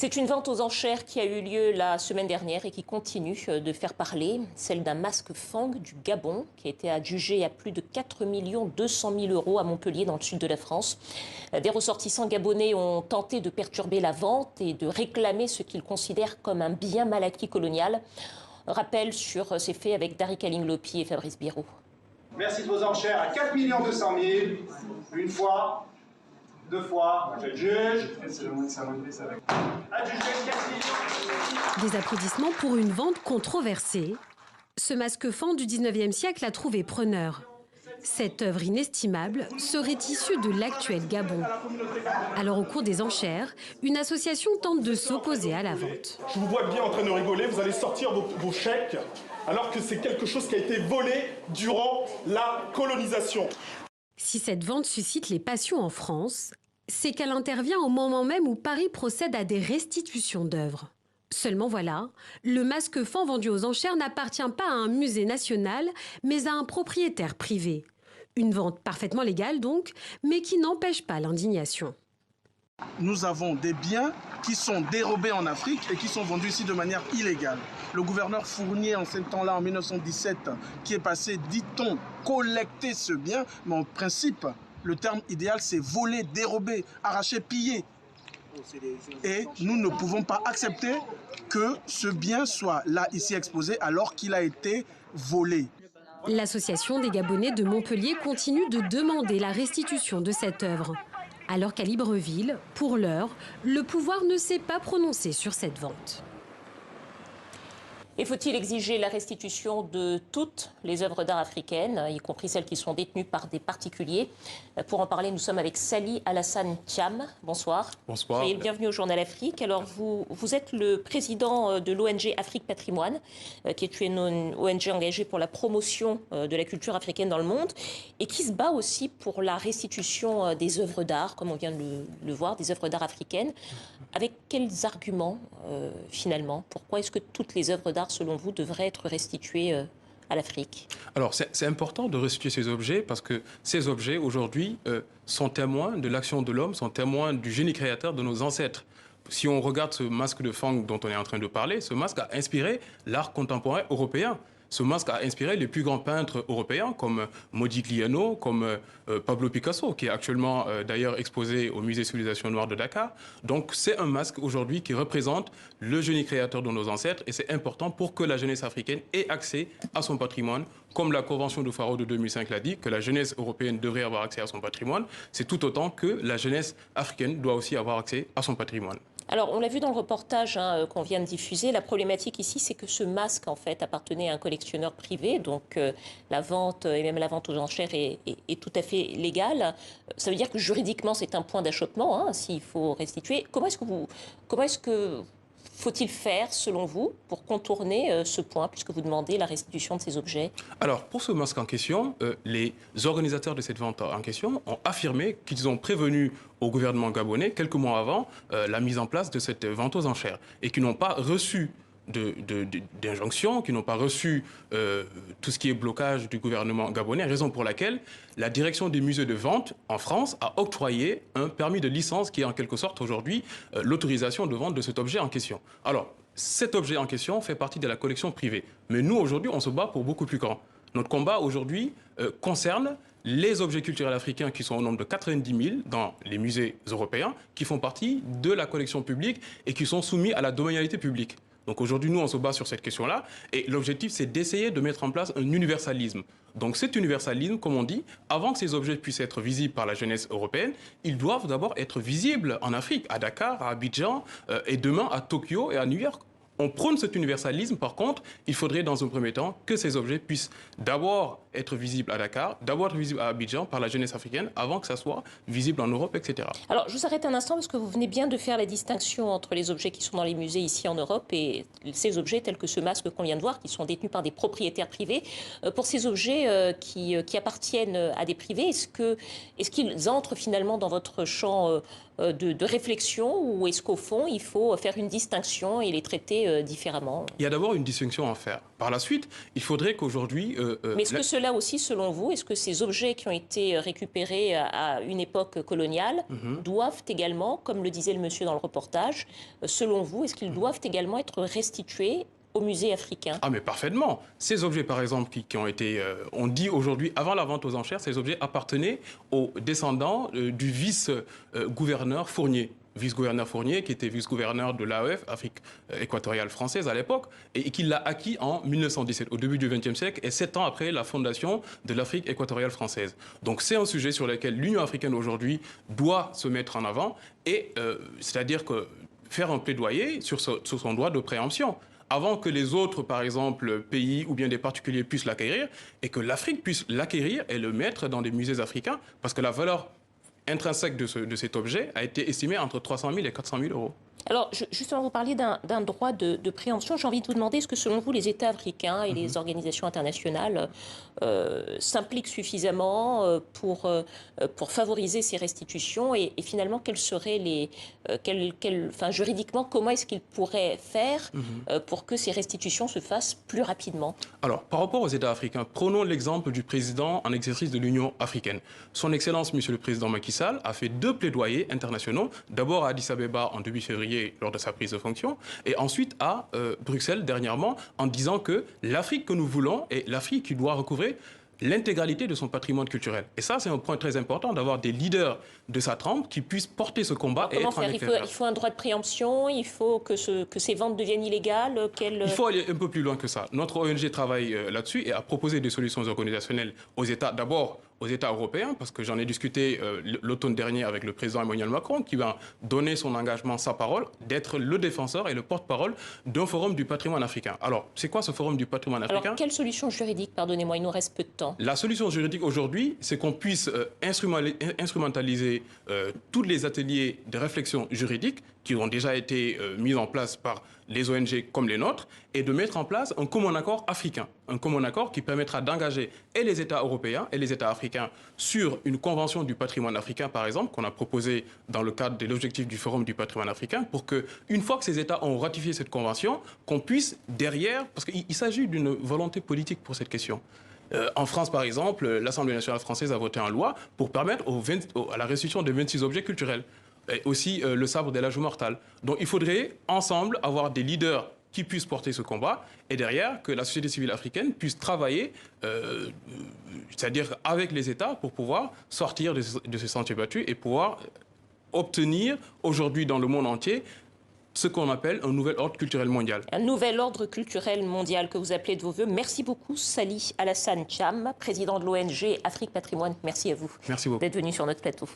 C'est une vente aux enchères qui a eu lieu la semaine dernière et qui continue de faire parler. Celle d'un masque Fang du Gabon qui a été adjugé à plus de 4 200 000 € à Montpellier dans le sud de la France. Des ressortissants gabonais ont tenté de perturber la vente et de réclamer ce qu'ils considèrent comme un bien mal acquis colonial. Rappel sur ces faits avec Darik Alinglopi et Fabrice Birot. Merci de vos enchères à 4 200 000. Une fois. 2 fois, je juge. Adjugé 4 millions. Des applaudissements pour une vente controversée. Ce masque Fang du 19e siècle a trouvé preneur. Cette œuvre inestimable serait issue de l'actuel Gabon. Alors au cours des enchères, une association tente de s'opposer à la vente. Je vous vois bien en train de rigoler, vous allez sortir vos chèques alors que c'est quelque chose qui a été volé durant la colonisation. Si cette vente suscite les passions en France, c'est qu'elle intervient au moment même où Paris procède à des restitutions d'œuvres. Seulement voilà, le masque Fang vendu aux enchères n'appartient pas à un musée national, mais à un propriétaire privé. Une vente parfaitement légale donc, mais qui n'empêche pas l'indignation. Nous avons des biens qui sont dérobés en Afrique et qui sont vendus ici de manière illégale. Le gouverneur Fournier, en ce temps-là, en 1917, qui est passé, dit-on, collecter ce bien, mais en principe, le terme idéal, c'est voler, dérober, arracher, piller. Et nous ne pouvons pas accepter que ce bien soit là, ici exposé, alors qu'il a été volé. L'association des Gabonais de Montpellier continue de demander la restitution de cette œuvre. Alors qu'à Libreville, pour l'heure, le pouvoir ne s'est pas prononcé sur cette vente. Et faut-il exiger la restitution de toutes les œuvres d'art africaines, y compris celles qui sont détenues par des particuliers? Pour en parler, nous sommes avec Sali Alassane Thiam. Bonsoir. Bonsoir. Soyez le bienvenu au Journal Afrique. Alors, vous êtes le président de l'ONG Afrique Patrimoine, qui est une ONG engagée pour la promotion de la culture africaine dans le monde et qui se bat aussi pour la restitution des œuvres d'art, comme on vient de le voir, des œuvres d'art africaines. Avec quels arguments, finalement? Pourquoi est-ce que toutes les œuvres d'art, selon vous, devraient être restituées à l'Afrique? Alors, c'est important de restituer ces objets parce que ces objets, aujourd'hui, sont témoins de l'action de l'homme, sont témoins du génie créateur de nos ancêtres. Si on regarde ce masque de Fang dont on est en train de parler, ce masque a inspiré l'art contemporain européen. Ce masque a inspiré les plus grands peintres européens comme Modigliano, comme Pablo Picasso, qui est actuellement d'ailleurs exposé au musée Civilisation Noire de Dakar. Donc c'est un masque aujourd'hui qui représente le génie créateur de nos ancêtres et c'est important pour que la jeunesse africaine ait accès à son patrimoine. Comme la Convention de Faro de 2005 l'a dit, que la jeunesse européenne devrait avoir accès à son patrimoine, c'est tout autant que la jeunesse africaine doit aussi avoir accès à son patrimoine. Alors, on l'a vu dans le reportage qu'on vient de diffuser, la problématique ici, c'est que ce masque, en fait, appartenait à un collectionneur privé, donc la vente, et même la vente aux enchères, est tout à fait légale. Ça veut dire que juridiquement, c'est un point d'achoppement, s'il faut restituer. Comment est-ce que faut-il faire, selon vous, pour contourner ce point, puisque vous demandez la restitution de ces objets? Alors, pour ce masque en question, les organisateurs de cette vente en question ont affirmé qu'ils ont prévenu au gouvernement gabonais, quelques mois avant, la mise en place de cette vente aux enchères, et qu'ils n'ont pas reçu d'injonction, qui n'ont pas reçu tout ce qui est blocage du gouvernement gabonais, raison pour laquelle la direction des musées de vente en France a octroyé un permis de licence qui est en quelque sorte aujourd'hui l'autorisation de vente de cet objet en question. Alors, cet objet en question fait partie de la collection privée. Mais nous, aujourd'hui, on se bat pour beaucoup plus grand. Notre combat aujourd'hui concerne les objets culturels africains qui sont au nombre de 90 000 dans les musées européens, qui font partie de la collection publique et qui sont soumis à la domanialité publique. Donc aujourd'hui, nous, on se bat sur cette question-là. Et l'objectif, c'est d'essayer de mettre en place un universalisme. Donc cet universalisme, comme on dit, avant que ces objets puissent être visibles par la jeunesse européenne, ils doivent d'abord être visibles en Afrique, à Dakar, à Abidjan, et demain à Tokyo et à New York. On prône cet universalisme, par contre, il faudrait dans un premier temps que ces objets puissent d'abord être visibles à Dakar, d'abord être visibles à Abidjan par la jeunesse africaine, avant que ça soit visible en Europe, etc. Alors, je vous arrête un instant parce que vous venez bien de faire la distinction entre les objets qui sont dans les musées ici en Europe et ces objets tels que ce masque qu'on vient de voir, qui sont détenus par des propriétaires privés. Pour ces objets qui appartiennent à des privés, est-ce qu'ils entrent finalement dans votre champ de réflexion ou est-ce qu'au fond, il faut faire une distinction et les traiter différemment? Il y a d'abord une distinction à faire. par la suite, il faudrait qu'aujourd'hui... Mais est-ce que cela aussi, selon vous, est-ce que ces objets qui ont été récupérés à une époque coloniale doivent également, comme le disait le monsieur dans le reportage, selon vous, est-ce qu'ils doivent également être restitués au musée africain? Ah mais parfaitement. Ces objets par exemple qui ont été, on dit aujourd'hui, avant la vente aux enchères, ces objets appartenaient aux descendants du vice-gouverneur Fournier. Vice-gouverneur Fournier, qui était vice-gouverneur de l'AEF, Afrique équatoriale française à l'époque, et qui l'a acquis en 1917, au début du XXe siècle, et 7 ans après la fondation de l'Afrique équatoriale française. Donc c'est un sujet sur lequel l'Union africaine aujourd'hui doit se mettre en avant, et c'est-à-dire que faire un plaidoyer sur son droit de préemption, avant que les autres, par exemple, pays ou bien des particuliers puissent l'acquérir, et que l'Afrique puisse l'acquérir et le mettre dans des musées africains, parce que la valeur intrinsèque de cet objet a été estimée entre 300 000 et 400 000 euros. Alors, justement, vous parliez d'un droit de préemption. J'ai envie de vous demander, est-ce que selon vous, les États africains et les organisations internationales s'impliquent suffisamment pour favoriser ces restitutions et finalement, quels seraient les... juridiquement, comment est-ce qu'ils pourraient faire pour que ces restitutions se fassent plus rapidement? Alors, par rapport aux États africains, prenons l'exemple du président en exercice de l'Union africaine. Son Excellence, Monsieur le Président Macky Sall, a fait 2 plaidoyers internationaux. D'abord à Addis Abeba en début février lors de sa prise de fonction, et ensuite à Bruxelles dernièrement en disant que l'Afrique que nous voulons est l'Afrique qui doit recouvrer l'intégralité de son patrimoine culturel. Et ça, c'est un point très important, d'avoir des leaders de sa trempe qui puissent porter ce combat. Alors, comment faire? Il faut un droit de préemption, il faut que ces ventes deviennent illégales. Il faut aller un peu plus loin que ça. Notre ONG travaille là-dessus et a proposé des solutions organisationnelles aux États, d'abord aux États européens, parce que j'en ai discuté l'automne dernier avec le président Emmanuel Macron, qui va donner son engagement, sa parole, d'être le défenseur et le porte-parole d'un forum du patrimoine africain. Alors, c'est quoi ce forum du patrimoine africain? Alors, quelle solution juridique? Pardonnez-moi, il nous reste peu de temps. La solution juridique aujourd'hui, c'est qu'on puisse instrumentaliser tous les ateliers de réflexion juridique qui ont déjà été mis en place par les ONG comme les nôtres, et de mettre en place un commun accord africain. Un commun accord qui permettra d'engager et les États européens et les États africains sur une convention du patrimoine africain, par exemple, qu'on a proposée dans le cadre de l'objectif du Forum du patrimoine africain, pour qu'une fois que ces États ont ratifié cette convention, qu'on puisse derrière, parce qu'il s'agit d'une volonté politique pour cette question. En France, par exemple, l'Assemblée nationale française a voté en loi pour permettre à la restitution de 26 objets culturels. Et aussi le sabre des âges mortels. Donc il faudrait ensemble avoir des leaders qui puissent porter ce combat, et derrière que la société civile africaine puisse travailler, c'est-à-dire avec les États, pour pouvoir sortir de ces sentiers battus et pouvoir obtenir aujourd'hui dans le monde entier ce qu'on appelle un nouvel ordre culturel mondial. Un nouvel ordre culturel mondial que vous appelez de vos voeux. Merci beaucoup, Sali Alassane Thiam, président de l'ONG Afrique Patrimoine. Merci à vous. Merci beaucoup d'être venu sur notre plateau.